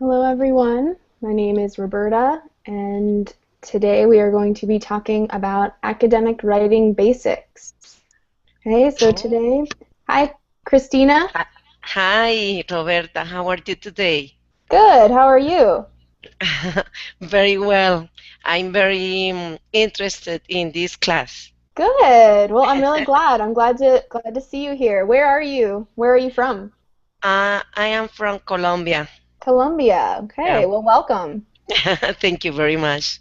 Hello, everyone. My name is Roberta, and today we are going to be talking about academic writing basics. Okay, so Oh, today, hi, Christina. hi, Roberta. How are you today? Good. How are you? Very well. I'm very interested in this class. Good. Well, I'm really glad. I'm glad to see you here. Where are you? Where are you from? I am from Colombia. Colombia. Yeah. Okay. Well, welcome. Thank you very much.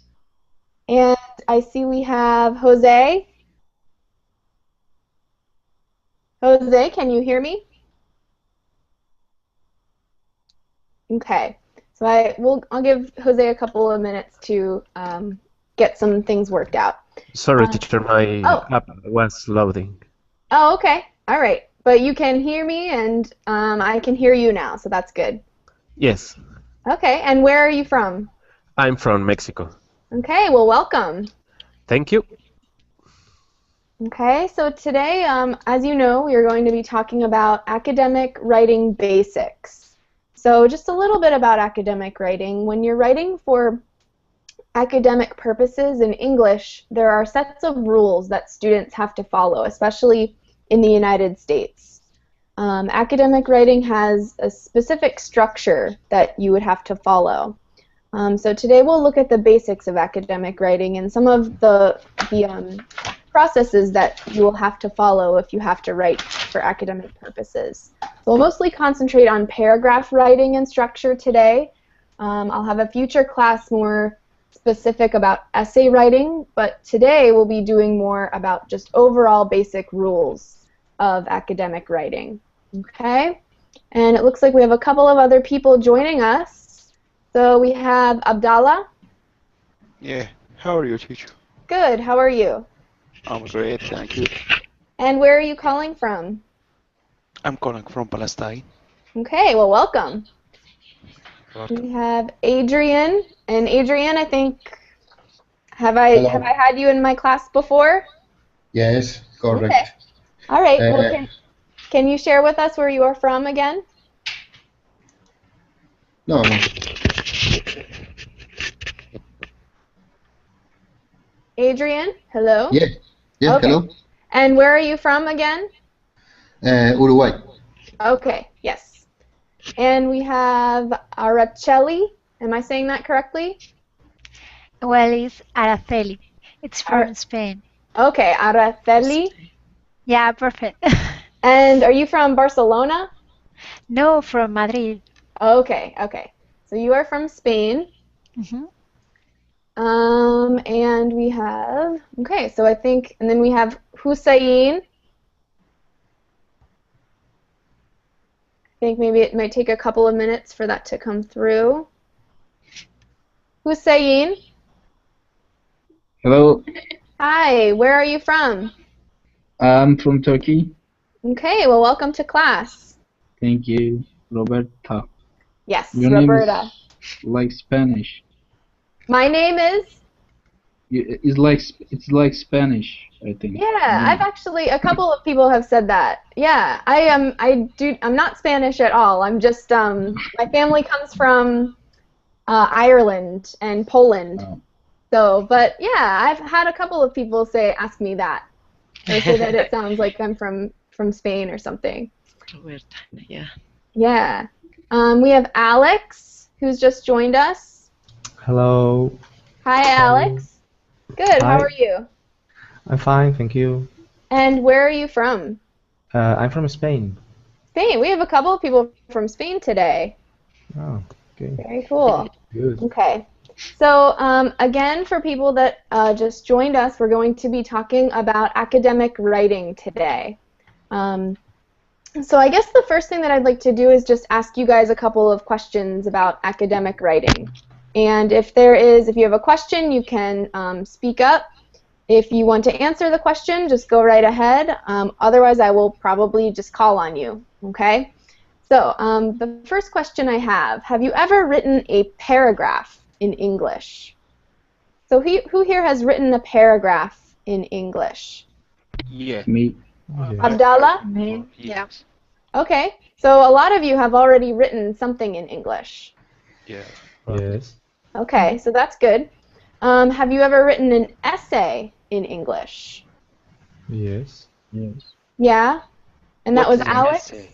And I see we have Jose. Jose, can you hear me? Okay. So I'll give Jose a couple of minutes to get some things worked out. Sorry, Uh, teacher, my oh, app was loading. oh, okay. All right. But you can hear me and I can hear you now, so that's good. Yes, Okay. And where are you from? I'm from Mexico. Okay. Well, welcome. Thank you. Okay. So today, as you know, we are going to be talking about academic writing basics. So just a little bit about academic writing. When you're writing for academic purposes in English, there are sets of rules that students have to follow, especially in the United States. Academic writing has a specific structure that you would have to follow. So today we'll look at the basics of academic writing and some of the processes that you will have to follow if you have to write for academic purposes. So we'll mostly concentrate on paragraph writing and structure today. I'll have a future class more specific about essay writing, but today we'll be doing more about just overall basic rules of academic writing. Okay? And it looks like we have a couple of other people joining us. So we have Abdallah. Yeah, how are you, teacher? Good. How are you? I'm great, thank you. And where are you calling from? I'm calling from Palestine. Okay, well, welcome. Welcome. We have Adrian. And Adrian, I think, have I Hello. had you in my class before? Yes, Okay. correct. All right. Well, Uh, can you share with us where you are from again? no, no. Adrian, hello? Yeah, yeah. Okay. Hello. And where are you from again? Uruguay. Okay, yes. And we have Araceli. Am I saying that correctly? Well, it's Araceli. It's Ar from Spain. okay, Araceli. Spain. Yeah, perfect. And are you from Barcelona? No, from Madrid. Okay, okay. So you are from Spain. Hmm. And we have, okay, so I think, and then we have Hussein. I think maybe it might take a couple of minutes for that to come through. Hussein, Hello, hi, where are you from? I'm from Turkey. Okay, well, welcome to class. Thank you, Roberta. Yes, Your name Roberta. is like Spanish. My name is? It's like Spanish, I think. Yeah, I've Name. actually, a couple of people have said that. Yeah, I'm not Spanish at all. I'm just, my family comes from Ireland and Poland. Oh, So, but yeah, I've had a couple of people ask me that, or say that it sounds like I'm from Spain or something. Roberta, yeah. Yeah. We have Alex, who's just joined us. Hello. Hi, How are you? Alex. Good. How Hi. are you? I'm fine, thank you. And where are you from? I'm from Spain. Spain. We have a couple of people from Spain today. Oh, okay. Very cool. Good. Okay. So again, for people that just joined us, we're going to be talking about academic writing today. Um, so I guess the first thing that I'd like to do is just ask you guys a couple of questions about academic writing. And if you have a question, you can speak up. If you want to answer the question, just go right ahead. Otherwise, I will probably just call on you, okay? So the first question I have you ever written a paragraph in English? So who here has written a paragraph in English? Yeah, me. Yeah. Abdallah? Me? Yeah. yes. Okay, so a lot of you have already written something in English. Yeah. Yes. Okay, so that's good. Have you ever written an essay in English? Yes. Yes. Yeah? And that What was is an Alex? essay?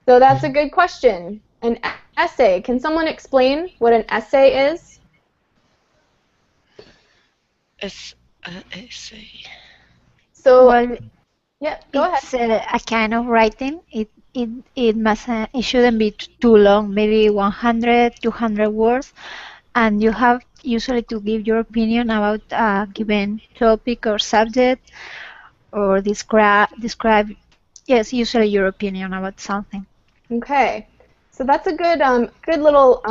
So that's a good question. An essay. Can someone explain what an essay is? Es, essay. So, Well, yeah, go ahead. it's a kind of writing. It shouldn't be too long, maybe 100, 200 words, and you have usually to give your opinion about a given topic or subject, or describe, yes, usually your opinion about something. Okay. So that's a good little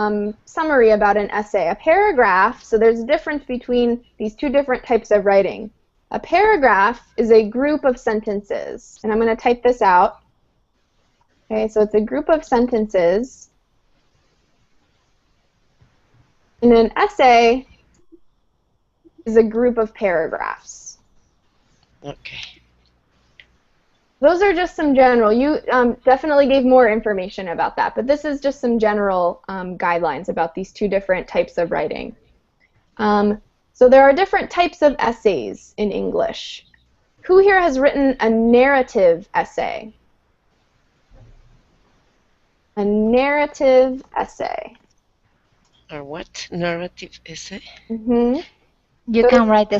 summary about an essay. A paragraph, so there's a difference between these two different types of writing. A paragraph is a group of sentences, and I'm going to type this out. Okay, so it's a group of sentences. And an essay is a group of paragraphs. Okay. Those are just some general. You definitely gave more information about that, but this is just some general guidelines about these two different types of writing. So there are different types of essays in English. Who here has written a narrative essay? A narrative essay. Or what? Narrative essay? Mm-hmm. You So can write a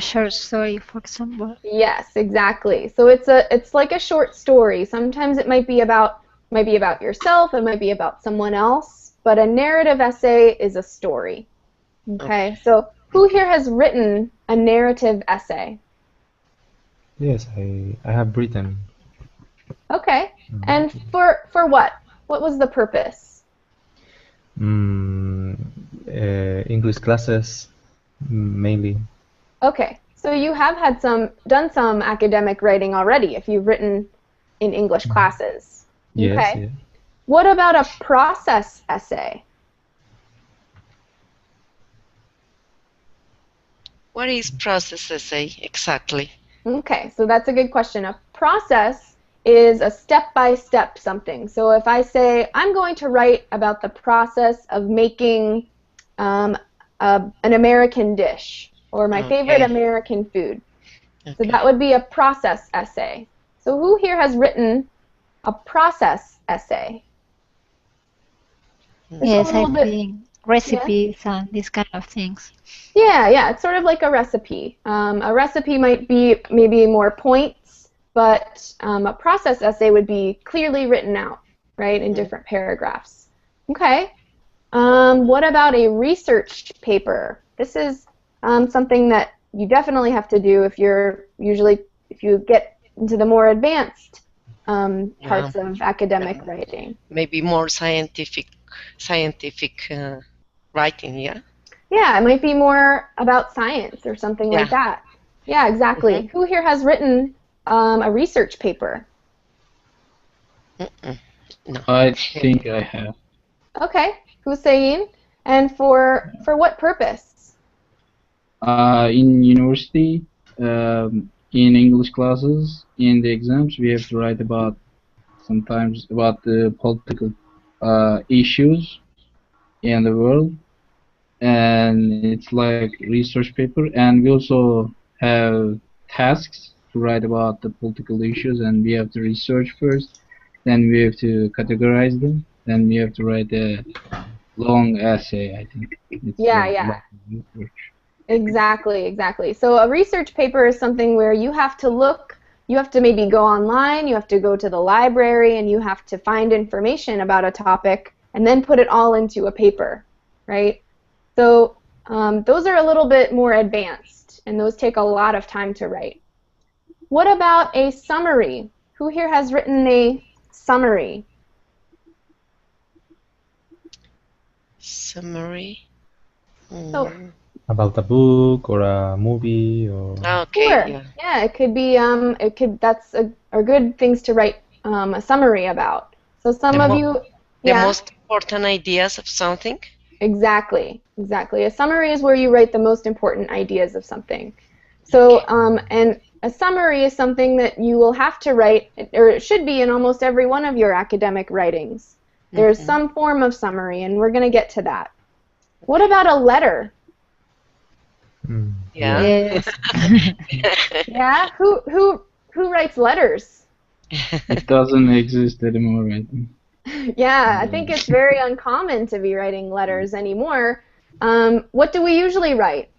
short story, for example. yes, exactly. So it's like a short story. Sometimes it might be about yourself, it might be about someone else, but a narrative essay is a story. Okay. So who here has written a narrative essay? Yes, I have written. Okay. And for what? What was the purpose? Mm, English classes mainly. Okay. So you have done some academic writing already if you've written in English classes. Yes, Okay. yes. What about a process essay? What is process essay exactly? Okay, so that's a good question. A process is a step-by-step something. So if I say, I'm going to write about the process of making an American dish, or my favorite Okay. American food. So Okay. that would be a process essay. So who here has written a process essay? It's a Yes, I little bit, think recipes and these kind of things. yeah, it's sort of like a recipe. A recipe might be maybe more points, but a process essay would be clearly written out, right, in different paragraphs. Okay. What about a research paper? This is something that you definitely have to do if you get into the more advanced Yeah. parts of academic writing. Maybe more scientific writing, yeah? Yeah, it might be more about science or something like Yeah. that. Yeah, exactly. Mhm. Who here has written a research paper? Mm-mm. No. I think I have. Okay, Hussein. And for what purpose? In university, in English classes, in the exams, we have to write about sometimes about the political issues in the world, and it's like research paper. And we also have tasks to write about the political issues, and we have to research first, then we have to categorize them, then we have to write a long essay. I think it's Yeah, like yeah. long research. Exactly, exactly. So a research paper is something where you have to maybe go online, you have to go to the library, and you have to find information about a topic and then put it all into a paper, right? So those are a little bit more advanced, and those take a lot of time to write. What about a summary? Who here has written a summary? Summary. So About a book or a movie or Okay, sure. yeah. Yeah, it could be. That's are good things to write a summary about. So some The of mo- you, The yeah, most important ideas of something. exactly, exactly. A summary is where you write the most important ideas of something. So, and a summary is something that you will have to write, or it should be in almost every one of your academic writings. There's some form of summary, and we're going to get to that. What about a letter? Yeah. Yes. Yeah? Who writes letters? It doesn't exist anymore, right? Yeah, I think it's very uncommon to be writing letters anymore. What do we usually write?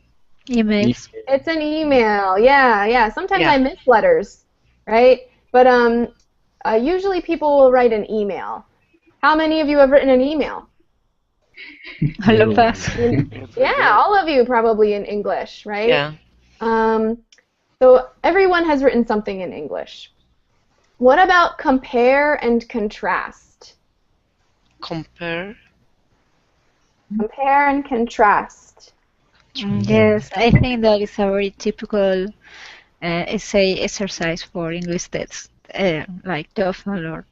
Emails. It's an email. Yeah. Sometimes Yeah. I miss letters, right? But usually people will write an email. How many of you have written an email? All of us. Yeah, all of you probably in English, right? Yeah. So everyone has written something in English. What about compare and contrast? Compare. Compare and contrast. Yes, I think that is a very typical essay exercise for English tests, like TOEFL or.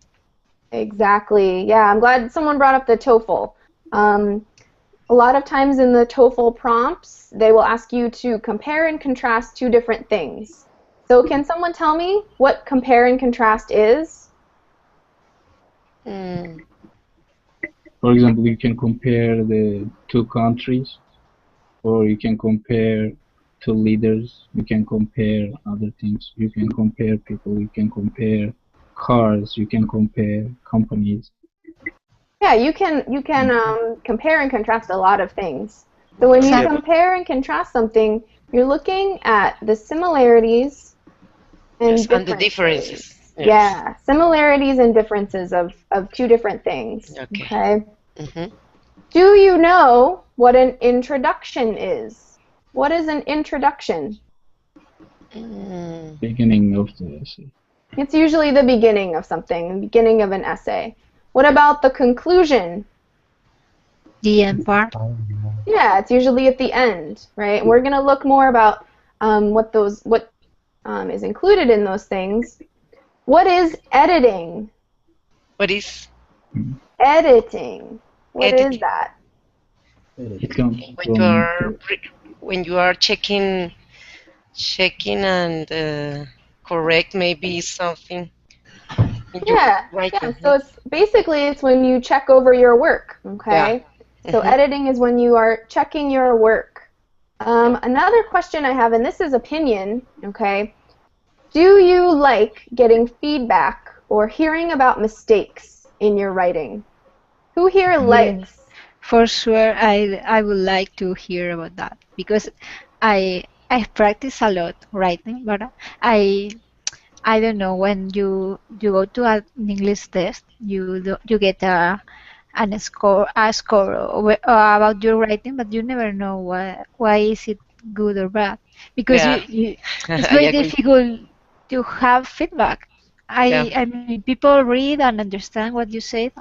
Exactly. Yeah, I'm glad someone brought up the TOEFL. A lot of times in the TOEFL prompts, they will ask you to compare and contrast two different things. So can someone tell me what compare and contrast is? For example, you can compare the two countries, or you can compare two leaders, you can compare other things, you can compare people, you can compare cars, you can compare companies. Yeah, you can compare and contrast a lot of things. So when you Yeah, but- compare and contrast something, you're looking at the similarities and Yes, and the differences. differences. Yes. Yeah, similarities and differences of two different things. Okay. Mhm. Do you know what an introduction is? What is an introduction? Beginning of the essay. It's usually the beginning of something, the beginning of an essay. What about the conclusion? The end part. Yeah, it's usually at the end, right? We're going to look more about what is included in those things. What is editing? What is Editing. What is editing? that? It comes When you are when you are checking and correct maybe something in your Yeah. writing. So it's when you check over your work, okay? So editing is when you are checking your work. Another question I have, and this is opinion, okay? Do you like getting feedback or hearing about mistakes in your writing? Who here likes? For sure, I would like to hear about that because I practice a lot writing, but I don't know when you go to an English test, you get a score about your writing, but you never know why is it good or bad because Yeah. it's I very agree. difficult to have feedback. Yeah. I mean people read and understand what you said,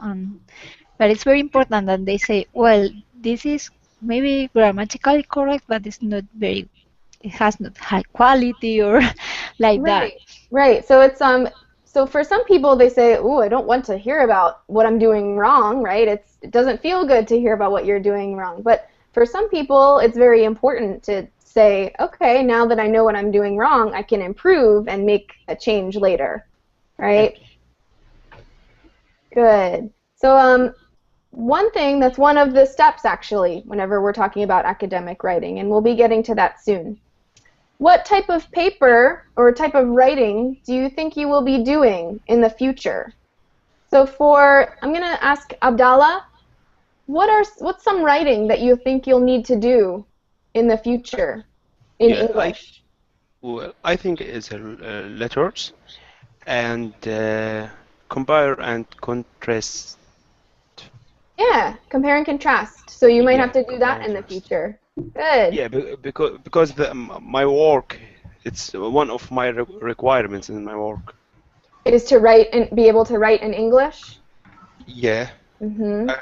but it's very important that they say, well, this is maybe grammatically correct, but it's not very, it has not high quality or like that. Right. So for some people they say, "Ooh, I don't want to hear about what I'm doing wrong," right? It doesn't feel good to hear about what you're doing wrong. But for some people, it's very important to say, "Okay, now that I know what I'm doing wrong, I can improve and make a change later." Right? Good. So one thing that's one of the steps actually whenever we're talking about academic writing, and we'll be getting to that soon. What type of paper or type of writing do you think you will be doing in the future? So I'm going to ask Abdallah, what's some writing that you think you'll need to do in the future in Yeah, English? I think it's letters and compare and contrast. Yeah, compare and contrast. So you might Yeah, have to do that compare in and the contrast. future. Good. Yeah, because my work, it's one of my requirements in my work. Is to write and be able to write in English? Yeah, Mhm.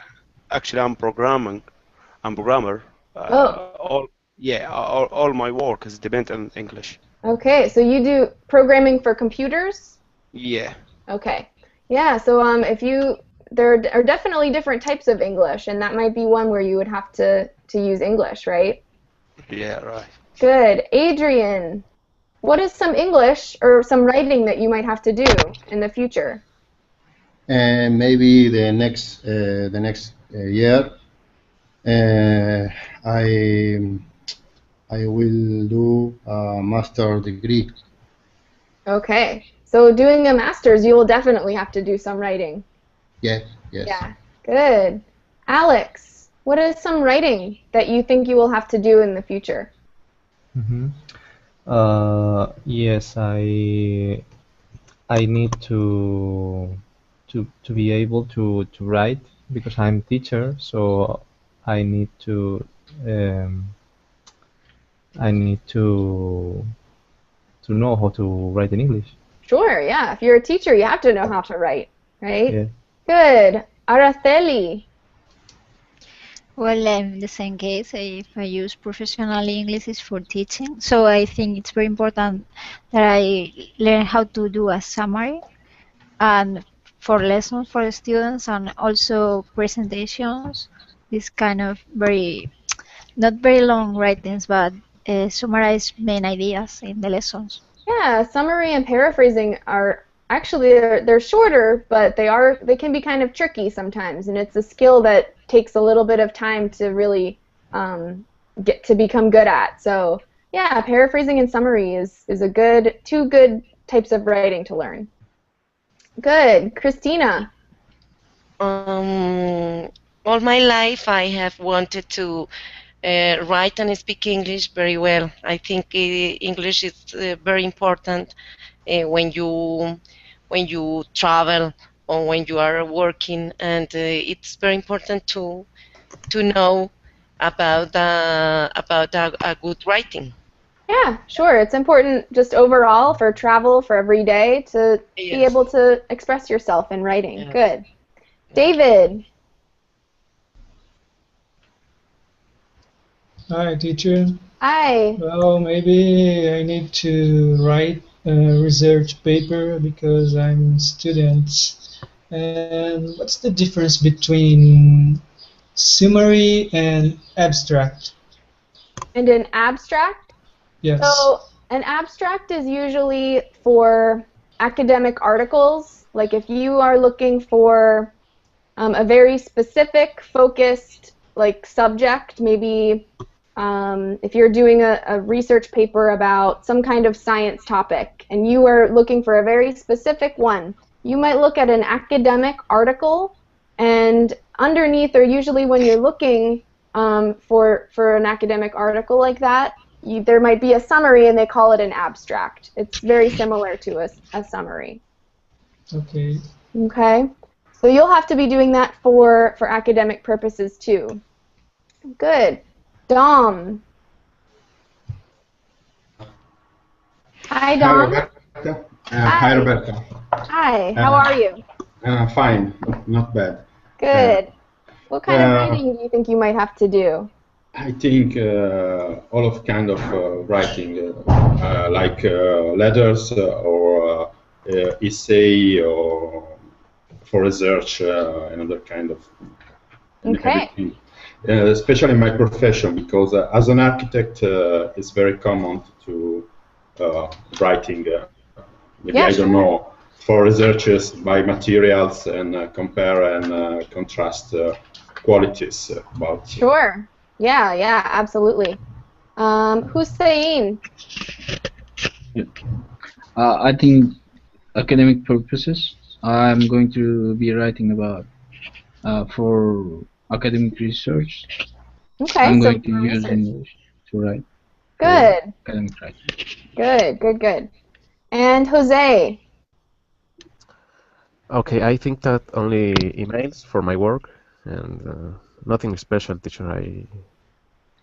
actually I'm programmer. Oh, All my work is dependent on English. okay. So you do programming for computers? Yeah, Okay. Yeah, so there are definitely different types of English, and that might be one where you would have to use English, right? yeah, right. Good. Adrian, what is some English or some writing that you might have to do in the future? and maybe the next year I will do a master degree. Okay. So doing a master's, you will definitely have to do some writing. Yes, yes. Yeah. Good. Alex, what is some writing that you think you will have to do in the future? Mhm. Yes, I need to be able to write because I'm teacher, so I need to um, I need to know how to write in English. Sure, yeah. If you're a teacher, you have to know how to write, right? Yeah. Good. Araceli. Well, in the same case, if I use professionally English is for teaching, so I think it's very important that I learn how to do a summary and for lessons for the students and also presentations, this kind of very, not very long writings, but summarize main ideas in the lessons. Yeah, summary and paraphrasing are actually they're shorter, but they can be kind of tricky sometimes, and it's a skill that takes a little bit of time to really get to become good at. So yeah, paraphrasing and summary is a two good types of writing to learn. Good, Christina. Um, all my life I have wanted to write and speak English very well. I think English is very important when you travel or when you are working, and it's very important to know about a good writing. Yeah, sure. It's important just overall for travel, for every day, to be Yes. able to express yourself in writing. Yes. Good. David. Hi, teacher. Hi. Well, maybe I need to write a research paper because I'm a student. And what's the difference between summary and abstract? And an abstract? Yes. So an abstract is usually for academic articles. Like if you are looking for a very specific, focused like subject, maybe if you're doing a research paper about some kind of science topic and you are looking for a very specific one, you might look at an academic article, and underneath, or usually when you're looking for an academic article like that, there might be a summary and they call it an abstract. It's very similar to a summary. Okay. Okay? So you'll have to be doing that for academic purposes too. Good. Dom. Hi, Hi, Dom. Roberta. Hi. Hi, Roberta. Hi, how are you? Fine, not bad. Good. What kind of Uh, writing do you think you might have to do? I think all of kind of writing, like letters or essay or for research, another kind of Okay. everything. Especially in my profession, because as an architect, it's very common to writing. Maybe Yeah, I don't sure. know, for researchers by materials and compare and contrast qualities about. Sure. Yeah, absolutely. Hussein. Yeah. I think academic purposes. I'm going to be writing about for academic research. Okay, I'm so going to for use research. English to write for Good. academic writing. Good. And Jose. Okay, I think that only emails for my work and nothing special, teacher.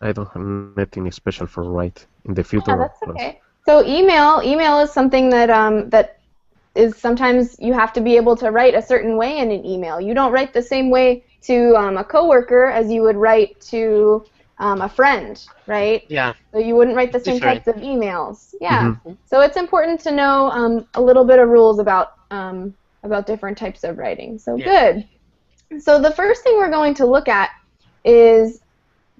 I don't have anything special for write in the Yeah, future that's class. okay. So email is something that is sometimes you have to be able to write a certain way in an email. You don't write the same way to a coworker as you would write to a friend, right? Yeah, So you wouldn't write the it's same different. types of emails. Yeah. Mm-hmm. So it's important to know a little bit of rules about different types of writing. So Yeah. good. So the first thing we're going to look at is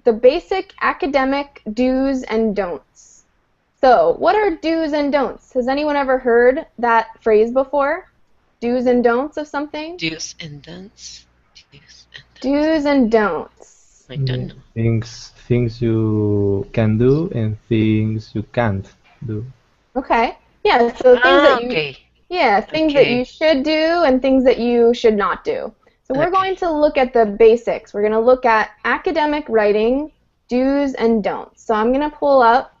the basic academic do's and don'ts. So what are do's and don'ts? Has anyone ever heard that phrase before? Do's and don'ts of something? Do's and don'ts. Do's and don'ts. I don't know. Things you can do and things you can't do. Okay. Yeah, so things that you Okay. things that you should do and things that you should not do. So we're going to look at the basics. We're going to look at academic writing, do's and don'ts. So I'm going to pull up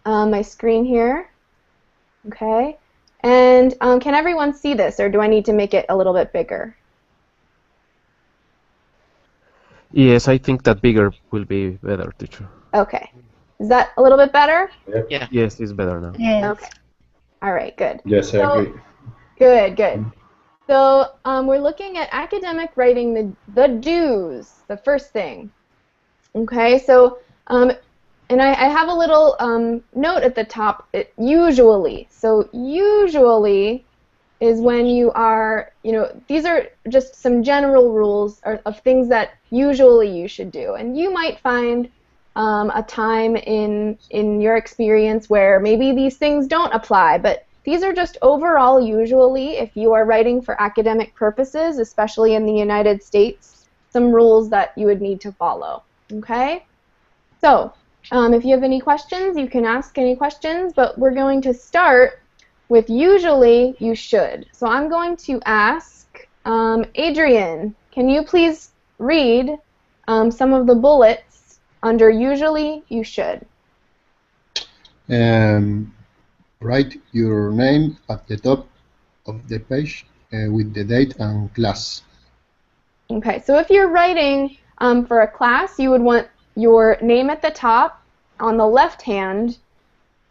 my screen here. Okay. And can everyone see this, or do I need to make it a little bit bigger? Yes, I think that bigger will be better, teacher. Okay. Is that a little bit better? Yeah. Yes, it's better now. Yes. Okay. All right, good. Yes, I agree. Good, good. So we're looking at academic writing, the do's, the first thing. Okay, so, and I have a little note at the top, usually. So usually is when you are, these are just some general rules of things that usually you should do. And you might find a time in your experience where maybe these things don't apply, but these are just overall usually, if you are writing for academic purposes, especially in the United States, some rules that you would need to follow. Okay? So, if you have any questions, you can ask any questions, but we're going to start with usually you should. So I'm going to ask Adrian, can you please read some of the bullets under usually you should? Write your name at the top of the page with the date and class. Okay, so if you're writing for a class, you would want your name at the top on the left hand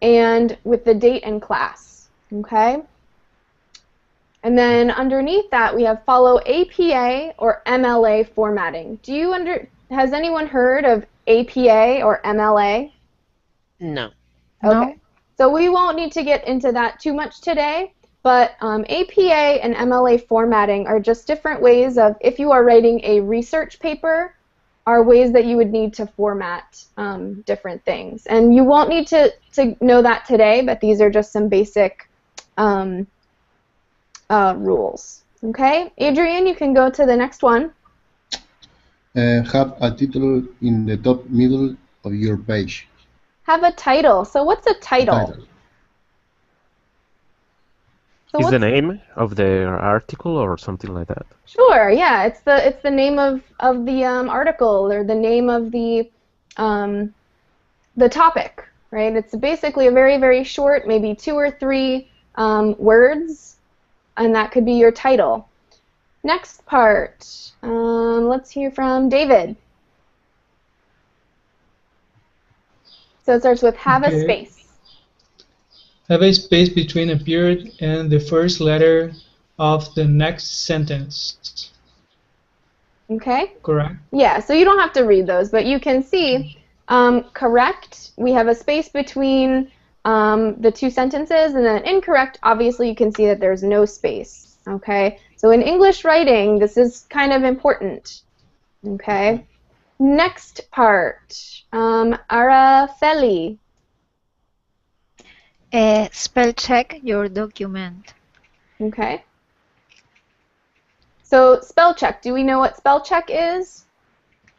and with the date and class. Okay? And then underneath that we have follow APA or MLA formatting. Has anyone heard of APA or MLA? No. Okay. So we won't need to get into that too much today, but APA and MLA formatting are just different ways of, if you are writing a research paper, are ways that you would need to format different things. And you won't need to know that today, but these are just some basic rules. Okay? Adrian, you can go to the next one. Have a title in the top middle of your page. Have a title. So what's a title? So Is the name of the article or something like that? Sure, yeah, it's the name of the article or the name of the topic, right? It's basically a very, very short, maybe 2 or 3 words, and that could be your title. Next part, let's hear from David. So it starts with have a space. Have a space between a period and the first letter of the next sentence. Okay? Correct? Yeah, so you don't have to read those, but you can see, correct, we have a space between the 2 sentences, and then incorrect, obviously you can see that there's no space. Okay? So in English writing, this is kind of important. Okay? Next part, Araceli. Spell check your document. Okay. So spell check. Do we know what spell check is?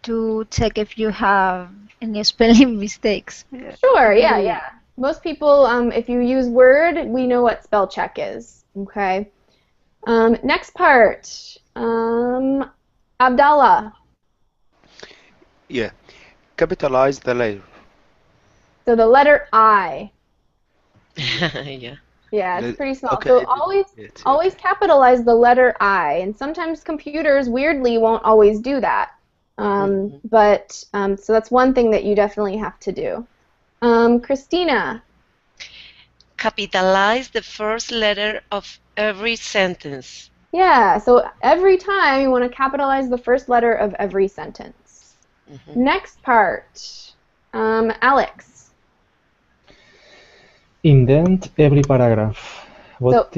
To check if you have any spelling mistakes. Sure, yeah. Most people, if you use Word, we know what spell check is. Okay. Next part, Abdallah. Yeah. Capitalize the letter. So the letter I. Yeah. Yeah, it's pretty small. Okay, So always capitalize the letter I, and sometimes computers weirdly won't always do that. But so that's one thing that you definitely have to do. Christina. Capitalize the first letter of every sentence. Yeah, so every time you want to capitalize the first letter of every sentence. Next part, Alex. Indent every paragraph. What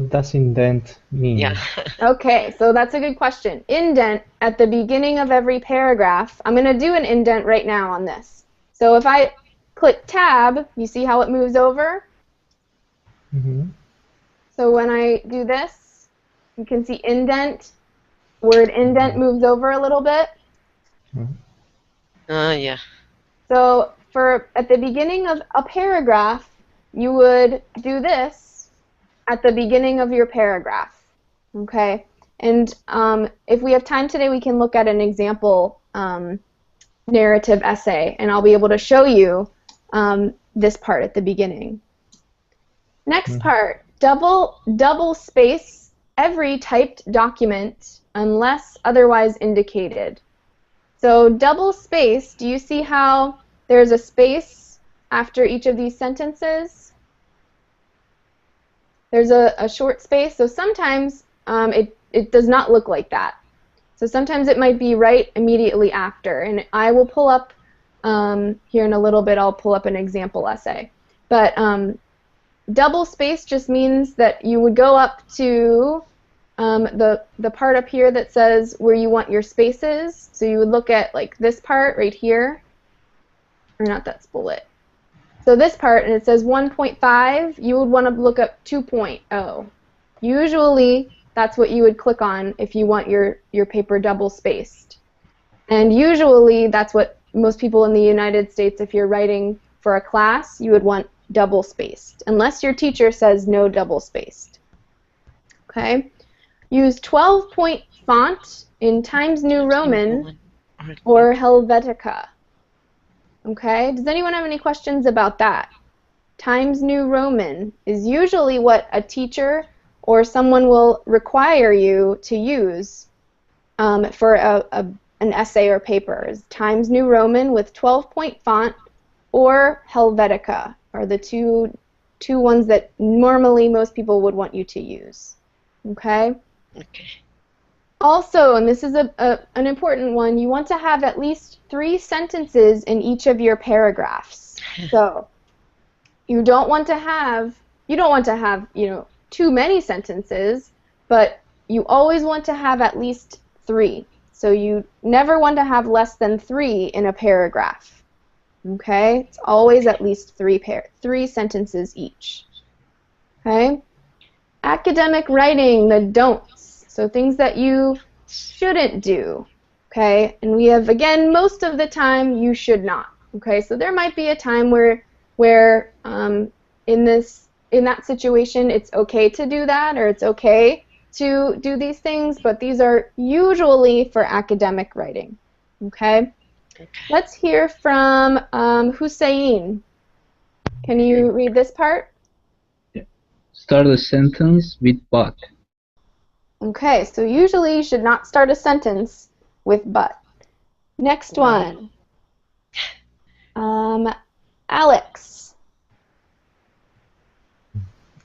does indent mean? Yeah. Okay, so that's a good question. Indent at the beginning of every paragraph. I'm going to do an indent right now on this. So if I click tab, you see how it moves over? So when I do this, You can see indent. Word indent moves over a little bit. Yeah. So at the beginning of a paragraph, you would do this at the beginning of your paragraph. Okay? And if we have time today, we can look at an example narrative essay, and I'll be able to show you this part at the beginning. Next part, double space every typed document unless otherwise indicated. So double space, do you see how there's a space after each of these sentences? There's a short space, so sometimes it does not look like that. So sometimes it might be right immediately after, and I will pull up, here in a little bit, I'll pull up an example essay. But double space just means that you would go up to the part up here that says where you want your spaces. So you would look at like this part right here, or not, that's bullet. So this part, and it says 1.5, you would want to look up 2.0. Usually that's what you would click on if you want your paper double spaced. And usually that's what most people in the United States, if you're writing for a class, you would want double spaced, unless your teacher says no double spaced. Okay? Use 12-point font in Times New Roman or Helvetica. Okay? Does anyone have any questions about that? Times New Roman is usually what a teacher or someone will require you to use for an essay or paper. Is Times New Roman with 12-point font or Helvetica are the two ones that normally most people would want you to use. Okay? Okay. Also, and this is an important one, you want to have at least 3 sentences in each of your paragraphs. So you don't want to have too many sentences, but you always want to have at least 3. So you never want to have less than 3 in a paragraph. Okay? It's always at least 3 sentences each. Okay? Academic writing, the don'ts. So things that you shouldn't do. Okay? And we have, again, most of the time you should not. Okay? So there might be a time where in that situation it's okay to do that, or it's okay to do these things, but these are usually for academic writing. Okay? Let's hear from Hussein. Can you read this part? Start a sentence with but. Okay, so usually you should not start a sentence with but. Next one. Alex.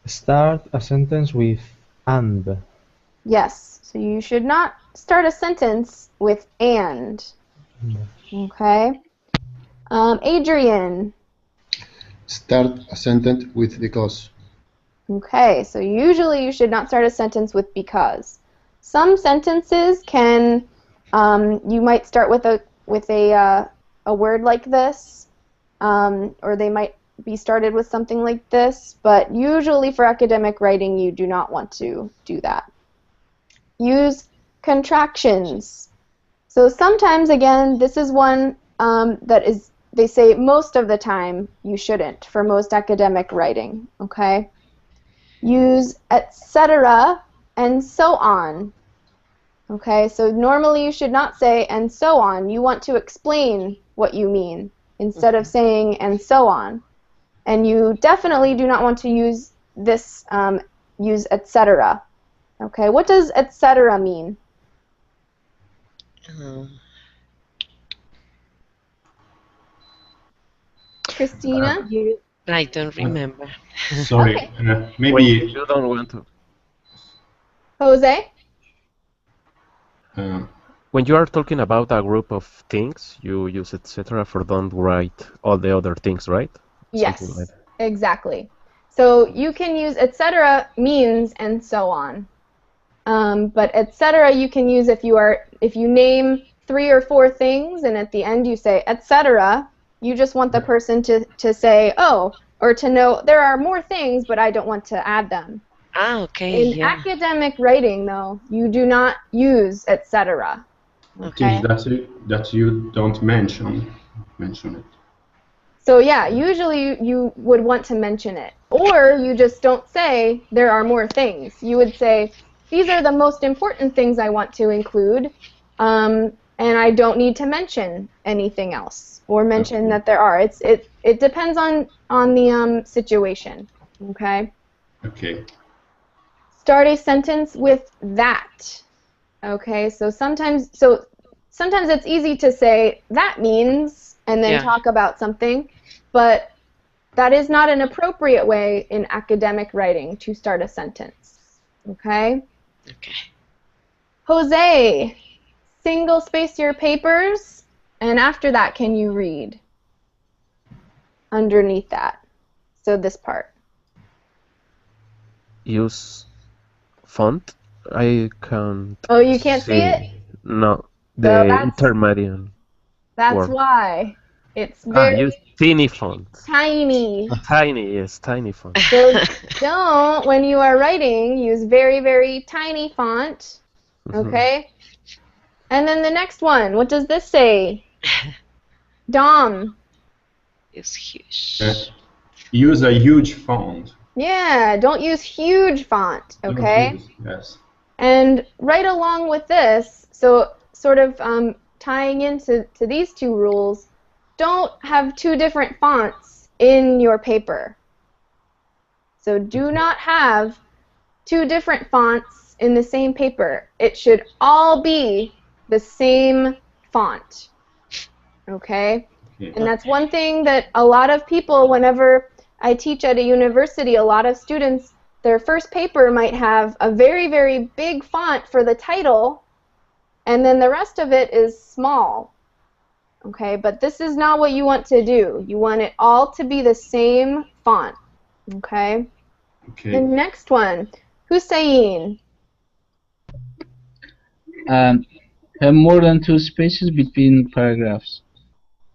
Start a sentence with and. Yes, so you should not start a sentence with and. Okay. Adrian. Start a sentence with because. Okay, so usually you should not start a sentence with because. Some sentences can, you might start with a word like this, or they might be started with something like this, but usually for academic writing you do not want to do that. Use contractions. So sometimes, again, this is one that is, they say most of the time you shouldn't for most academic writing, okay? Use etc. and so on. Okay, so normally you should not say and so on. You want to explain what you mean instead of saying and so on. And you definitely do not want to use this, use etc. Okay, what does etc. mean? Christina? I don't remember. Sorry, Okay. maybe When you don't want to. Jose? When you are talking about a group of things, you use etc. for don't write all the other things, right? Yes, Something like that. exactly. So you can use etc. means and so on. But etc. you can use if you name 3 or 4 things and at the end you say etc. You just want the person to say, oh, or to know there are more things, but I don't want to add them. Ah, okay, In yeah. academic writing, though, you do not use etc. Things Okay. that you don't mention it. So yeah, usually you would want to mention it. Or you just don't say there are more things. You would say, these are the most important things I want to include, and I don't need to mention anything else or mention that there are. It depends on the situation. Okay. Okay. Start a sentence with that. Okay. Sometimes it's easy to say that means and then Yeah. talk about something, but that is not an appropriate way in academic writing to start a sentence. Okay? Okay. Jose, single space your papers, and after that, can you read underneath that? So this part. Use font. I can't Oh, you can't see it? No, So the intermediate that's word. why. It's Use very tiny font. tiny. Tiny, yes, tiny font. So don't, when you are writing, use very, very tiny font. Okay? And then the next one, what does this say? Dom. It's huge. Use a huge font. Yeah, don't use huge font, Don't okay? use, yes. And right along with this, so sort of tying into these two rules, don't have two different fonts in your paper. So do not have two different fonts in the same paper. It should all be the same font, okay? And that's one thing that a lot of people, whenever I teach at a university, a lot of students, their first paper might have a very, very big font for the title, and then the rest of it is small. Okay, but this is not what you want to do. You want it all to be the same font. Okay? The next one, Hussein. Have more than two spaces between paragraphs.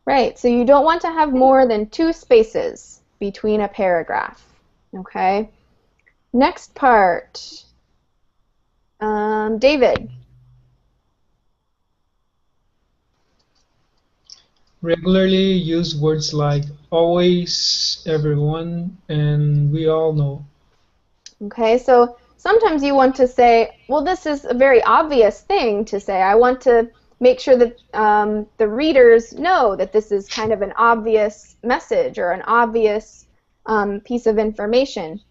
Right, so you don't want to have more than two spaces between a paragraph. Okay? Next part. David. Regularly use words like always, everyone, and we all know. Okay, so sometimes you want to say, well, this is a very obvious thing to say. I want to make sure that the readers know that this is kind of an obvious message or an obvious piece of information.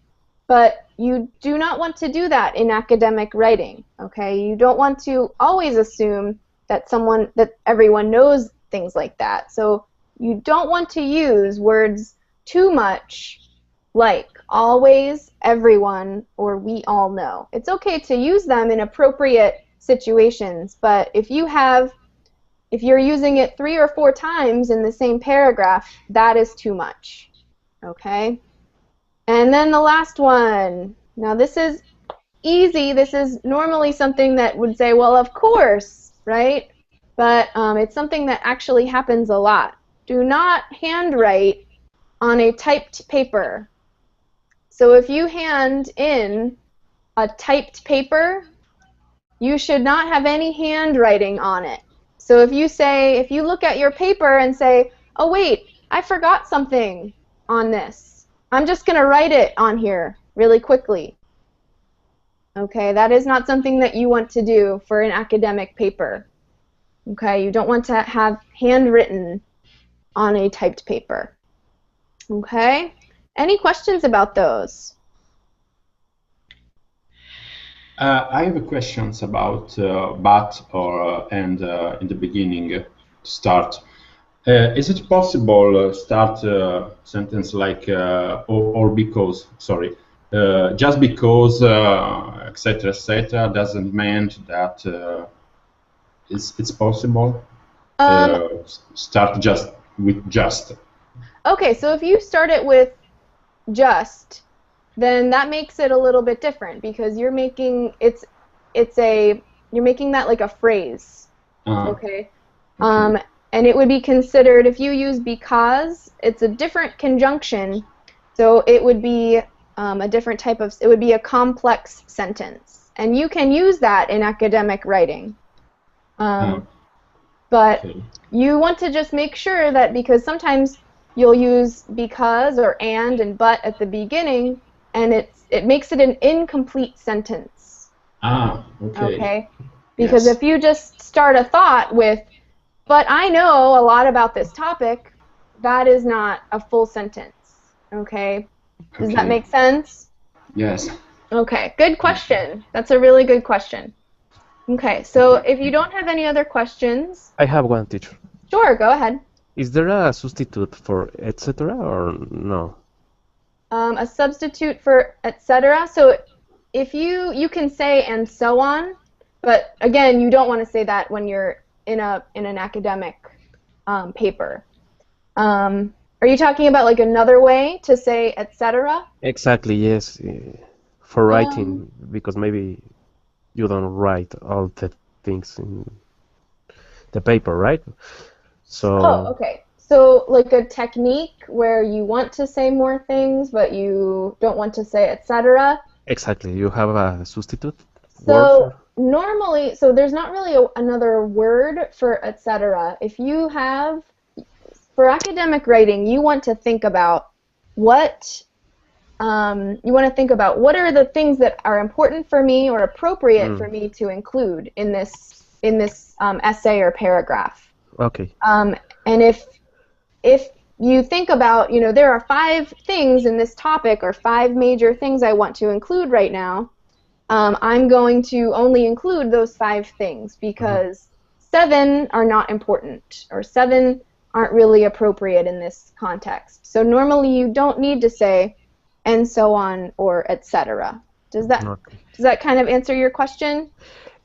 But you do not want to do that in academic writing. Okay, you don't want to always assume that everyone knows things like that. So you don't want to use words too much like always, everyone, or we all know. It's okay to use them in appropriate situations, but if you're using it 3 or 4 times in the same paragraph, that is too much. Okay? And then the last one. Now this is easy. This is normally something that would say, well, of course, right? But it's something that actually happens a lot. Do not handwrite on a typed paper. So if you hand in a typed paper, you should not have any handwriting on it. So if you look at your paper and say, oh wait, I forgot something on this, I'm just going to write it on here really quickly. Okay, that is not something that you want to do for an academic paper. Okay, you don't want to have handwritten on a typed paper. Okay, any questions about those? I have questions about but or and in the beginning to start. Is it possible start a sentence like or because, sorry, just because, etc., doesn't mean that it's possible? Start just with just. Okay, so if you start it with just, then that makes it a little bit different because you're making you're making that like a phrase. Okay. And it would be considered, if you use because, it's a different conjunction. So it would be a different type of, it would be a complex sentence. And you can use that in academic writing. But you want to just make sure that, because sometimes you'll use because or and but at the beginning, and it makes it an incomplete sentence. Okay? Because if you just start a thought with, but I know a lot about this topic, that is not a full sentence. Okay? Does that make sense? Yes. Okay, good question. That's a really good question. Okay, so if you don't have any other questions... I have one, teacher. Sure, go ahead. Is there a substitute for etc. or no? A substitute for etc. So if you can say and so on, but again, you don't want to say that when you're in an academic paper. Are you talking about like another way to say etc.? Exactly, yes. For writing, because maybe you don't write all the things in the paper, right? So. Oh, okay. So like a technique where you want to say more things, but you don't want to say etc. Exactly. You have a substitute So word for? normally, so there's not really another word for etc. If you have, for academic writing, you want to think about what what are the things that are important for me or appropriate for me to include in this essay or paragraph. Okay. And if you think about, there are 5 things in this topic or 5 major things I want to include right now, I'm going to only include those 5 things because 7 are not important or 7 aren't really appropriate in this context. So normally you don't need to say and so on or etc. Does that kind of answer your question?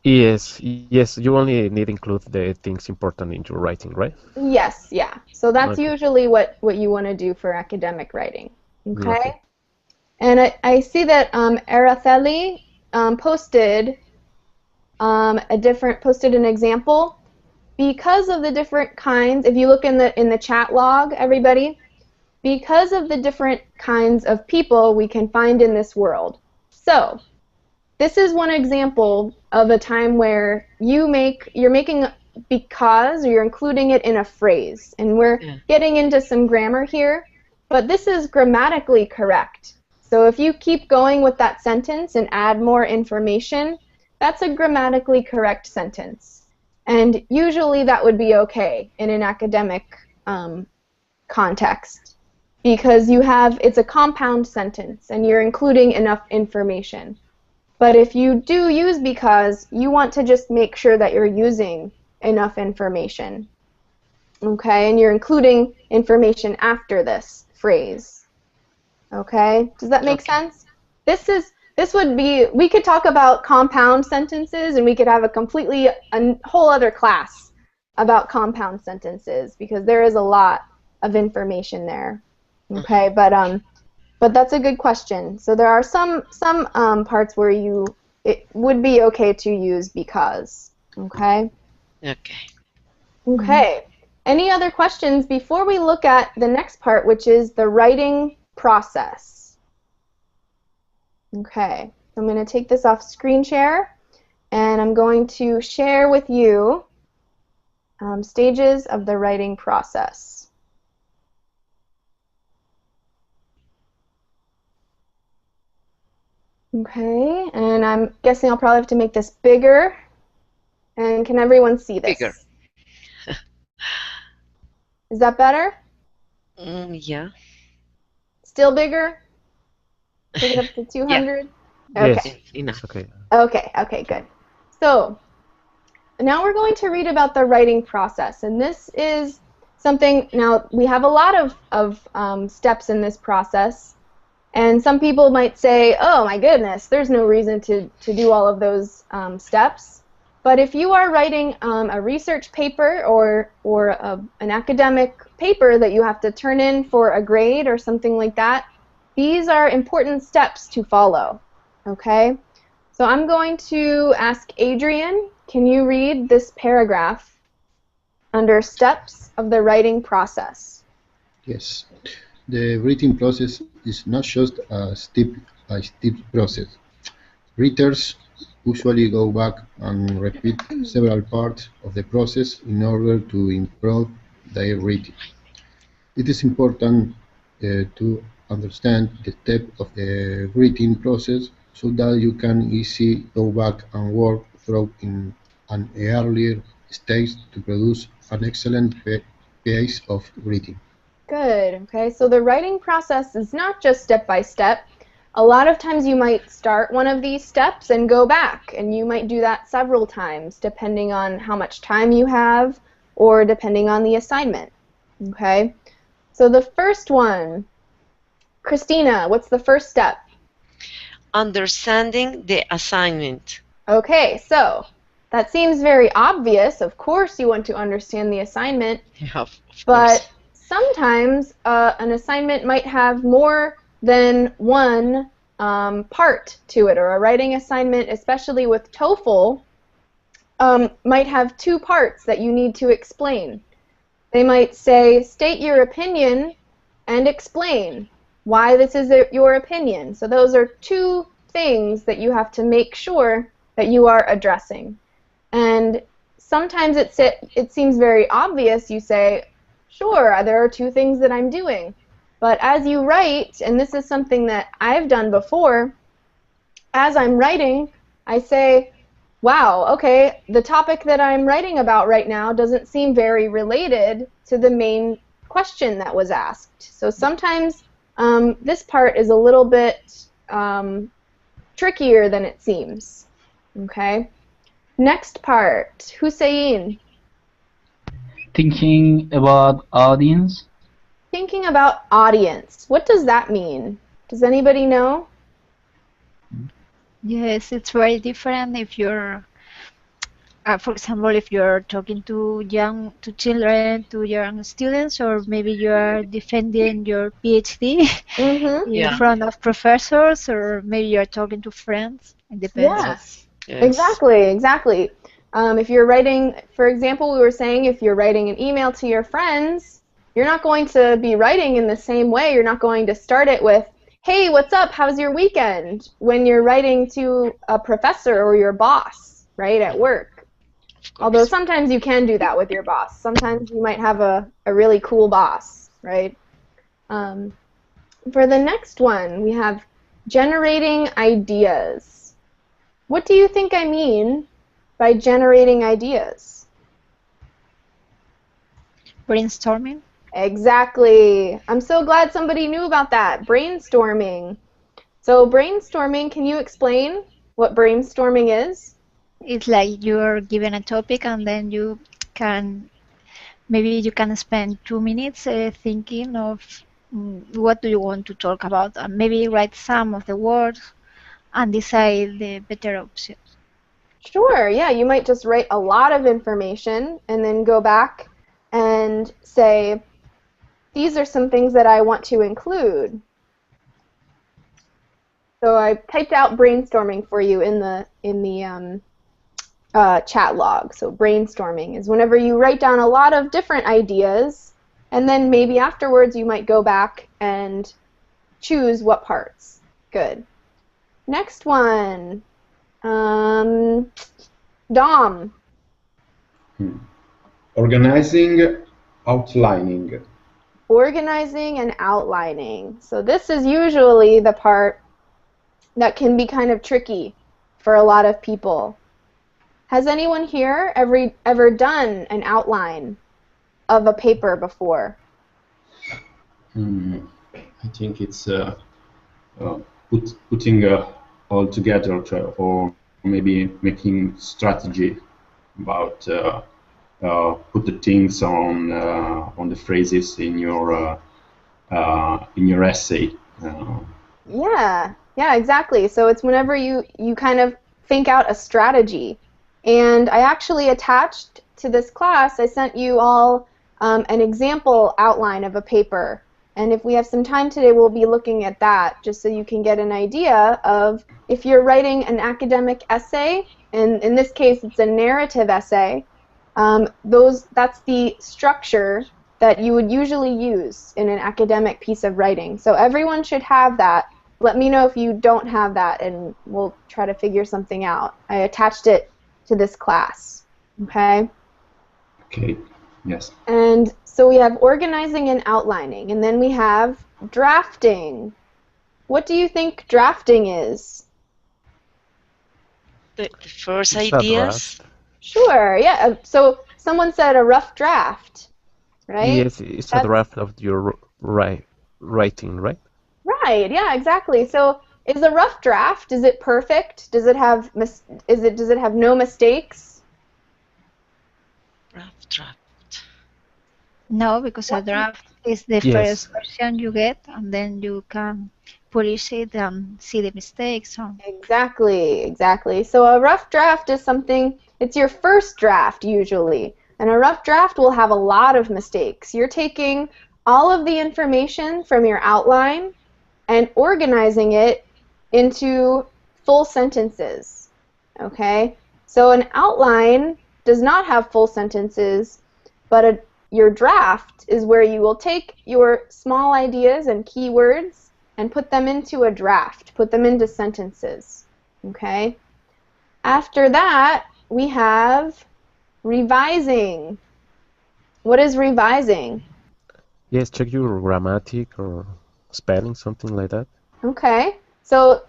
Yes, you only need to include the things important in your writing, right? Yes, yeah. So that's usually what you want to do for academic writing. Okay? And I see that Araceli posted an example. Because of the different kinds, if you look in the chat log, everybody, because of the different kinds of people we can find in this world. So, this is one example of a time where you're making because, or you're including it in a phrase. And we're getting into some grammar here, but this is grammatically correct. So if you keep going with that sentence and add more information, that's a grammatically correct sentence. And usually that would be okay in an academic context because it's a compound sentence and you're including enough information. But if you do use because, you want to just make sure that you're using enough information. Okay, and you're including information after this phrase. Okay, does that make sense? This would be, we could talk about compound sentences and we could have a whole other class about compound sentences because there is a lot of information there. Okay, but that's a good question. So there are some parts where it would be okay to use because. Okay. Okay. Okay. Any other questions before we look at the next part, which is the writing process? Okay. I'm going to take this off screen share, and I'm going to share with you stages of the writing process. Okay, and I'm guessing I'll probably have to make this bigger. And can everyone see this? Bigger. Is that better? Yeah. Still bigger? Take it up to 200? Yeah. Okay. Yes. Enough. Okay, good. So, now we're going to read about the writing process. And this is something, now we have a lot of steps in this process. And some people might say, oh my goodness, there's no reason to do all of those steps. But if you are writing a research paper or an academic paper that you have to turn in for a grade or something like that, these are important steps to follow. Okay? So I'm going to ask Adrian, can you read this paragraph under steps of the writing process? Yes. The writing process is not just a step-by-step process. Readers usually go back and repeat several parts of the process in order to improve their reading. It is important to understand the steps of the reading process so that you can easily go back and work through in an earlier stage to produce an excellent pace of reading. Good. Okay, so the writing process is not just step by step. A lot of times you might start one of these steps and go back, and you might do that several times depending on how much time you have or depending on the assignment. Okay, so the first one, Christina, what's the first step? Understanding the assignment. Okay, so that seems very obvious. Of course you want to understand the assignment, Of but course. sometimes an assignment might have more than one part to it, or a writing assignment, especially with TOEFL, might have two parts that you need to explain. They might say, state your opinion and explain why this is your opinion. So those are two things that you have to make sure that you are addressing. And sometimes it seems very obvious. You say, sure, there are two things that I'm doing. But as you write, and this is something that I've done before, as I'm writing, I say, wow, okay, the topic that I'm writing about right now doesn't seem very related to the main question that was asked. So sometimes this part is a little bit trickier than it seems. Okay. Next part, Hussein. Thinking about audience. Thinking about audience. What does that mean? Does anybody know? Yes, it's very different if you're, for example, if you're talking to children, to young students, or maybe you are defending your PhD Mm-hmm. in Yeah. front of professors, or maybe you're talking to friends. It depends. Yeah. Yes. Yes. Exactly. If you're writing, for example, we were saying if you're writing an email to your friends, you're not going to be writing in the same way. You're not going to start it with, hey, what's up? How's your weekend? When you're writing to a professor or your boss, right, at work. Although sometimes you can do that with your boss. Sometimes you might have a really cool boss, right? For the next one, we have generating ideas. What do you think I mean by generating ideas? Brainstorming. Exactly. I'm so glad somebody knew about that. Brainstorming. So brainstorming, can you explain what brainstorming is? It's like you're given a topic and then you can, maybe you can spend 2 minutes thinking of what do you want to talk about, and maybe write some of the words and decide the better option. Sure, yeah, you might just write a lot of information and then go back and say, these are some things that I want to include. So I typed out brainstorming for you in the chat log. So brainstorming is whenever you write down a lot of different ideas, and then maybe afterwards you might go back and choose what parts. Good. Next one. Dom. Organizing, outlining. Organizing and outlining. So this is usually the part that can be kind of tricky for a lot of people. Has anyone here ever done an outline of a paper before? I think it's putting all together, or maybe making strategy about put the things on the phrases in your essay. Yeah, exactly. So it's whenever you kind of think out a strategy. And I actually attached to this class, I sent you all an example outline of a paper. And if we have some time today, we'll be looking at that, just so you can get an idea of if you're writing an academic essay, and in this case it's a narrative essay, that's the structure that you would usually use in an academic piece of writing. So everyone should have that. Let me know if you don't have that, and we'll try to figure something out. I attached it to this class. Okay? Okay. Yes. And so we have organizing and outlining, and then we have drafting. What do you think drafting is? The first It's a ideas. draft. Sure, yeah. So someone said a rough draft, right? Yes, it's a That's draft of your writing, right? right. Yeah, exactly. So is a rough draft, is it perfect? Does it have does it have no mistakes? Rough draft. No, because a What? draft is the Yes. first version you get, and then you can polish it and see the mistakes. Or Exactly, exactly. So a rough draft is something, it's your first draft usually. And a rough draft will have a lot of mistakes. You're taking all of the information from your outline and organizing it into full sentences. Okay? So an outline does not have full sentences, but your draft is where you will take your small ideas and keywords and put them into a draft, put them into sentences. Okay? After that, we have revising. What is revising? Yes, check your grammatic or spelling, something like that. Okay, so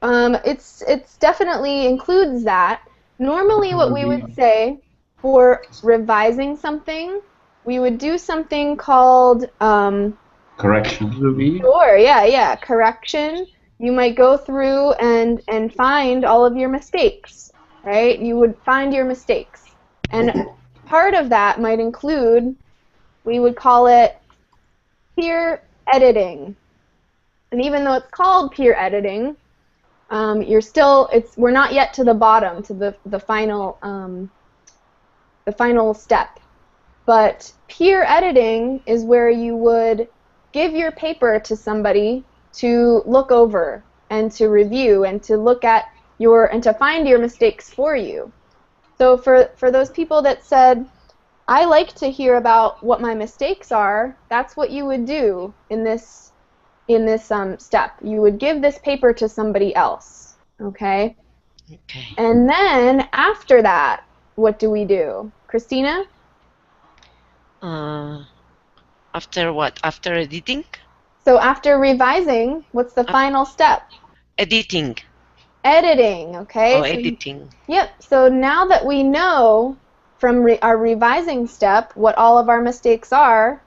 it's definitely includes that. Normally, what we would say for revising something, we would do something called Correction. Review. sure, yeah, correction. You might go through and find all of your mistakes, right? You would find your mistakes, and part of that might include, we would call it peer editing. And even though it's called peer editing, we're not yet to the bottom, to the final step. But peer editing is where you would give your paper to somebody to look over and to review and to look at and to find your mistakes for you. So for those people that said, I like to hear about what my mistakes are, that's what you would do in this step. You would give this paper to somebody else, okay? Okay. And then after that, what do we do? Christina? After what? After editing? So after revising, what's the final step? Editing. Editing, okay? Oh, So editing. yep, so now that we know from our revising step what all of our mistakes are,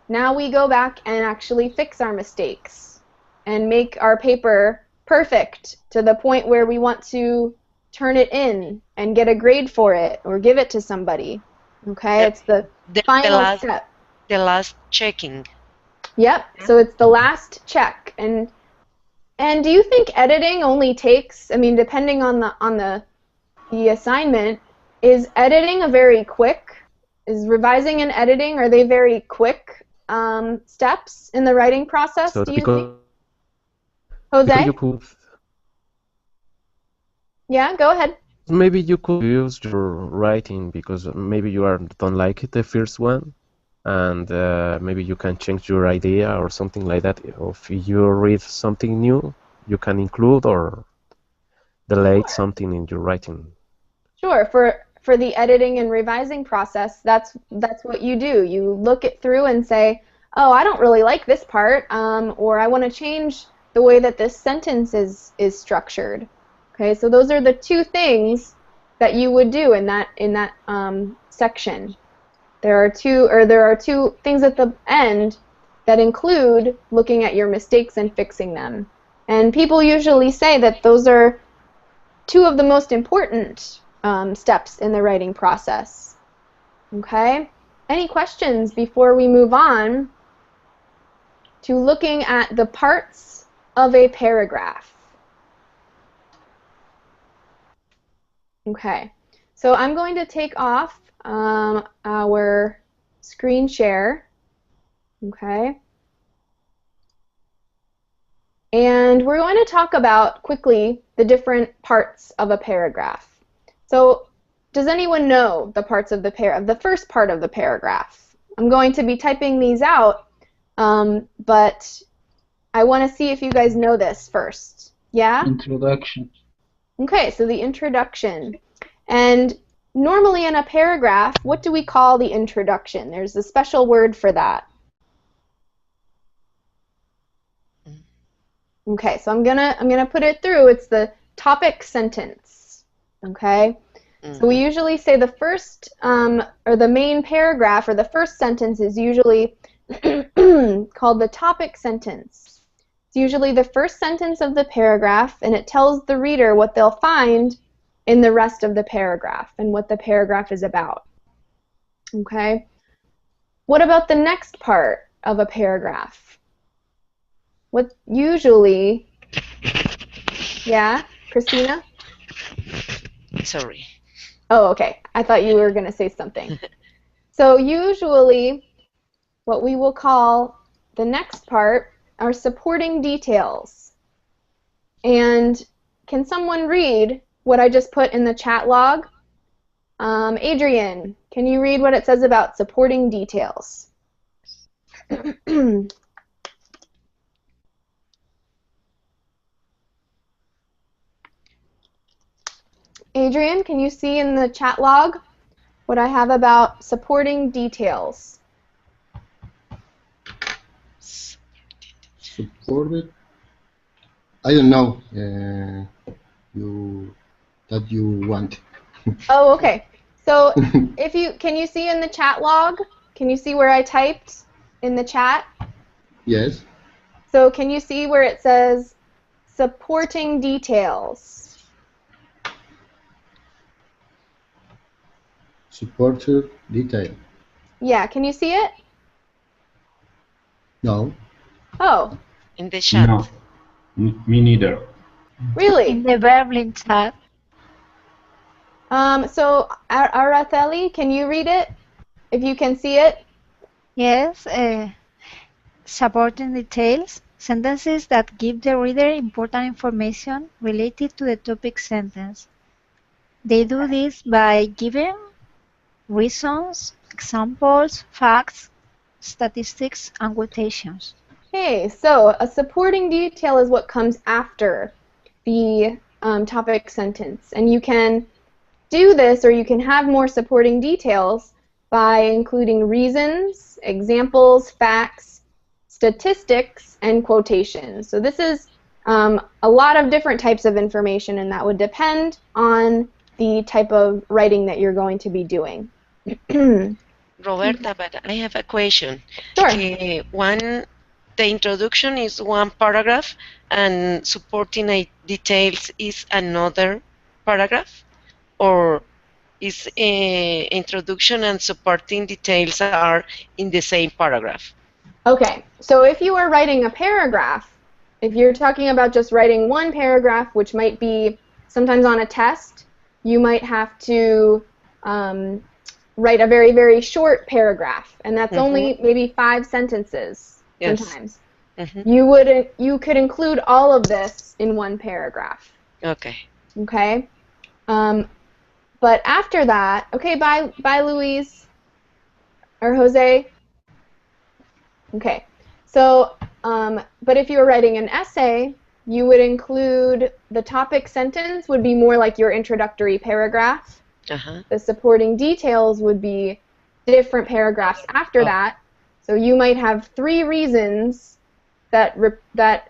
now we go back and actually fix our mistakes and make our paper perfect to the point where we want to turn it in and get a grade for it or give it to somebody. Okay, it's the final step. The last checking. Yep, so it's the last check. And do you think editing only takes, I mean, depending on the assignment, is editing is revising and editing, are they very quick steps in the writing process, So do you because, think? Jose? because you could Yeah, go ahead. maybe you could use your writing because maybe don't like it, the first one, and maybe you can change your idea or something like that. If you read something new, you can include or delete something in your writing. Sure, for the editing and revising process, that's what you do. You look it through and say, oh, I don't really like this part, or I want to change the way that this sentence is structured. Okay, so those are the two things that you would do in that section. There are two things at the end that include looking at your mistakes and fixing them. And people usually say that those are two of the most important steps in the writing process. Okay? Any questions before we move on to looking at the parts of a paragraph? Okay, so I'm going to take off our screen share, okay, and we're going to talk about quickly the different parts of a paragraph. So does anyone know the parts of the first part of the paragraph? I'm going to be typing these out, but I want to see if you guys know this first. Yeah? Introduction. Okay, so the introduction. And normally in a paragraph, what do we call the introduction? There's a special word for that. Okay, so I'm gonna put it through. It's the topic sentence. Okay? So we usually say the first, or the main paragraph, or the first sentence is usually called the topic sentence. It's usually the first sentence of the paragraph, and it tells the reader what they'll find in the rest of the paragraph and what the paragraph is about. Okay? What about the next part of a paragraph? What usually, yeah, Christina? Sorry. Oh, okay. I thought you were going to say something. So usually what we will call the next part are supporting details. And can someone read what I just put in the chat log? Adrian, can you read what it says about supporting details? Adrian, can you see in the chat log what I have about supporting details? Supported? I don't know. That you want. Oh, okay. So can you see in the chat log? Can you see where I typed in the chat? Yes. So can you see where it says supporting details? Supported detail. Yeah, can you see it? No. Oh, In the chat. No, me neither. really? In the Verbling tab. So Araceli, can you read it? If you can see it? Yes, supporting details, sentences that give the reader important information related to the topic sentence. They do this by giving reasons, examples, facts, statistics, and quotations. Okay, so a supporting detail is what comes after the topic sentence. And you can do this, or you can have more supporting details by including reasons, examples, facts, statistics, and quotations. So this is a lot of different types of information, and that would depend on the type of writing that you're going to be doing. Roberta, but I have a question. Sure. The introduction is one paragraph, and supporting details is another paragraph, or is introduction and supporting details are in the same paragraph? Okay, so if you are writing a paragraph, if you're talking about just writing one paragraph, which might be sometimes on a test, you might have to write a very, very short paragraph, and that's only maybe 5 sentences sometimes. You could include all of this in one paragraph. Okay. Okay? But after that, okay, bye Louise or Jose. Okay, so, but if you were writing an essay, you would include the topic sentence would be more like your introductory paragraph. The supporting details would be different paragraphs after that. So you might have 3 reasons that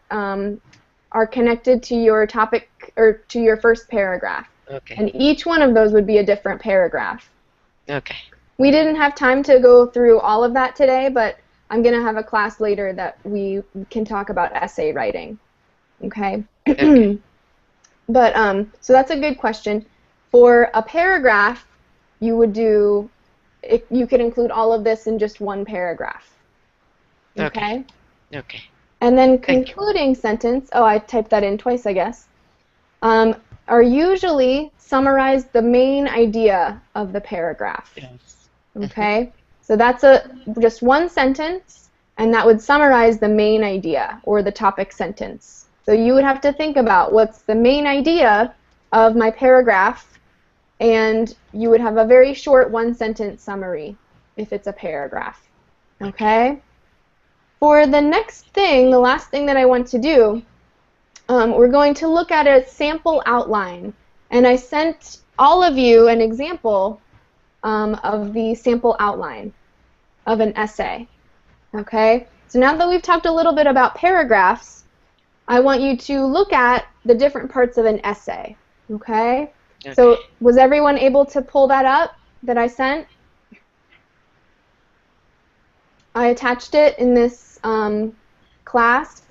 are connected to your topic or to your first paragraph. Okay. And each one of those would be a different paragraph. Okay. We didn't have time to go through all of that today, but I'm going to have a class later that we can talk about essay writing. Okay? But, so that's a good question. For a paragraph, you would do, you could include all of this in just one paragraph. Okay? Okay. And then concluding sentence, oh, I typed that in twice, I guess, are usually summarize the main idea of the paragraph. Yes. Okay? So that's just one sentence, and that would summarize the main idea, or the topic sentence. So you would have to think about what's the main idea of my paragraph, and you would have a very short one-sentence summary if it's a paragraph. Okay? For the next thing, the last thing that I want to do, we're going to look at a sample outline. And I sent all of you an example of the sample outline of an essay. Okay? So now that we've talked a little bit about paragraphs, I want you to look at the different parts of an essay. Okay? So was everyone able to pull that up that I sent? I attached it in this class.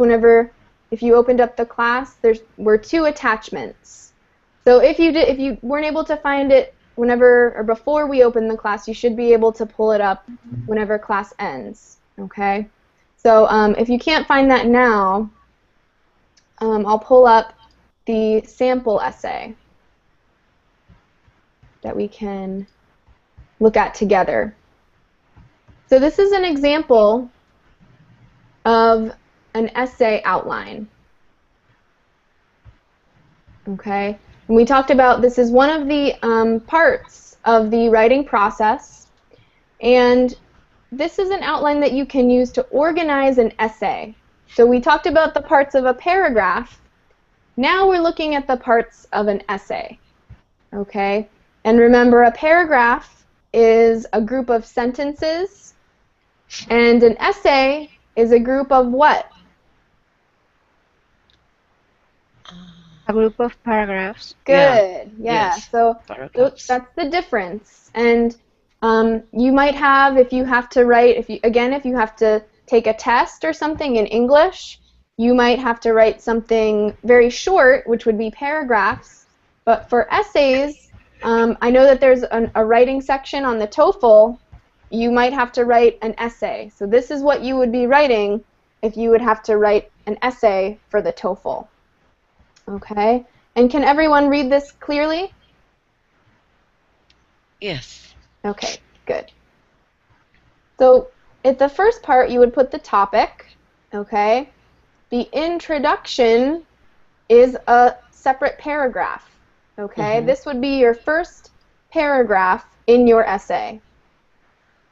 If you opened up the class, there were 2 attachments. So if you weren't able to find it before we open the class, you should be able to pull it up whenever class ends. Okay. So if you can't find that now, I'll pull up the sample essay that we can look at together. So this is an example of an essay outline. Okay, and we talked about this is one of the parts of the writing process, and this is an outline that you can use to organize an essay. So we talked about the parts of a paragraph. Now we're looking at the parts of an essay. Okay, and remember, a paragraph is a group of sentences, and an essay is a group of what? A group of paragraphs. Good. Yeah. Yes. So Paragraphs. that's the difference. And you might have, if you have to write, if you have to take a test or something in English, you might have to write something very short, which would be paragraphs. But for essays, I know that there's a writing section on the TOEFL. You might have to write an essay. So this is what you would be writing if you would have to write an essay for the TOEFL. Okay? And can everyone read this clearly? Yes. Okay, good. So at the first part, you would put the topic. Okay? The introduction is a separate paragraph. Okay? This would be your first paragraph in your essay.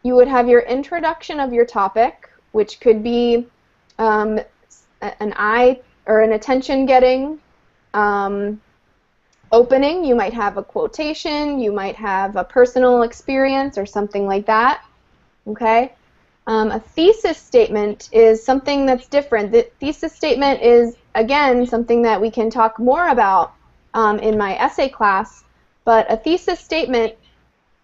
You would have your introduction of your topic, which could be an eye or an attention-getting opening. You might have a quotation. You might have a personal experience or something like that. Okay. A thesis statement is something that's different. The thesis statement is, again, something that we can talk more about in my essay class. But a thesis statement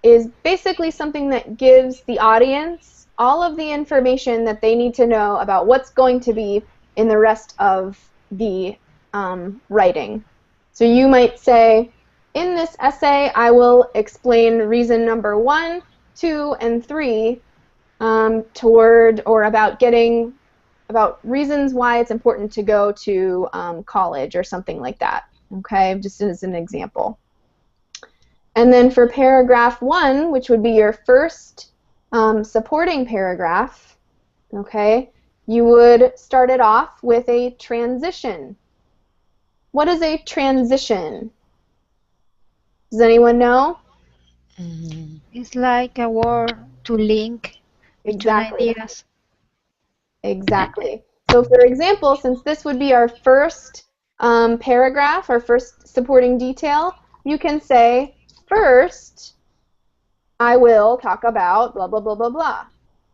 is basically something that gives the audience all of the information that they need to know about what's going to be in the rest of the writing. So you might say, in this essay, I will explain reason number 1, 2, and 3 toward or about reasons why it's important to go to college or something like that. Okay, just as an example. And then for paragraph 1, which would be your first supporting paragraph, okay, you would start it off with a transition. What is a transition? Does anyone know? It's like a word to link between ideas. Exactly. So for example, since this would be our first paragraph, our first supporting detail, you can say, first, I will talk about blah, blah, blah, blah, blah.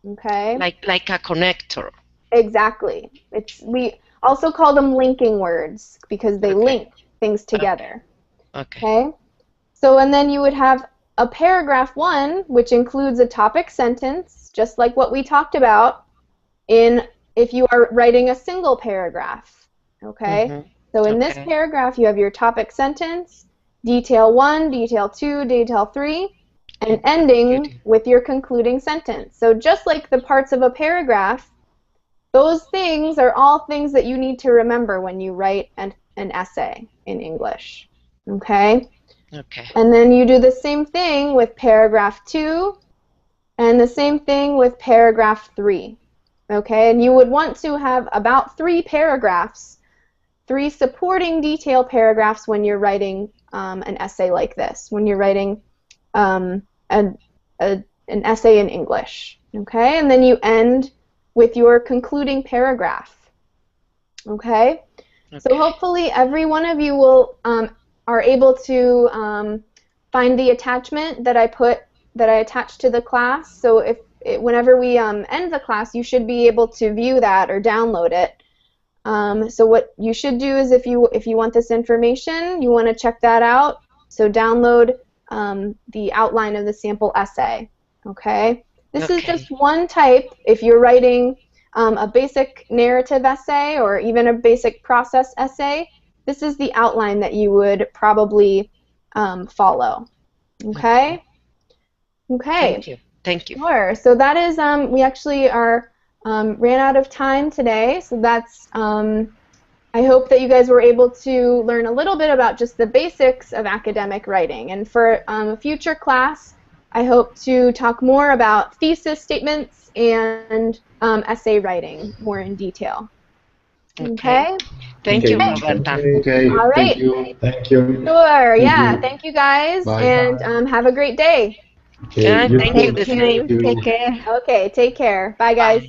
Okay? Like a connector. Exactly. We also call them linking words because they link things together. Okay? So, and then you would have a paragraph 1, which includes a topic sentence, just like what we talked about if you are writing a single paragraph. Okay? So in this paragraph, you have your topic sentence, detail 1, detail 2, detail 3, and ending with your concluding sentence. So just like the parts of a paragraph, those things are all things that you need to remember when you write an essay in English. Okay? Okay. And then you do the same thing with paragraph 2 and the same thing with paragraph 3. Okay? And you would want to have about 3 paragraphs, 3 supporting detail paragraphs when you're writing an essay like this, when you're writing an essay in English. Okay, and then you end with your concluding paragraph. Okay, so hopefully every one of you will are able to find the attachment that I attached to the class. So whenever we end the class, you should be able to view that or download it. So what you should do is if you want this information, you want to check that out. So download the outline of the sample essay. Okay, this is just one type. If you're writing a basic narrative essay or even a basic process essay, this is the outline that you would probably follow. Okay. Okay. Thank you. Sure. So that is we actually ran out of time today. So that's I hope that you guys were able to learn a little bit about just the basics of academic writing. And for a future class, I hope to talk more about thesis statements and essay writing more in detail. Okay? Thank you, Roberta. Okay. All right. Thank you. Thank you. Sure. Thank Yeah. you. Thank you, guys. Bye. And have a great day. Okay. Thank you. Thank you. Take care. Okay. Take care. Bye, guys.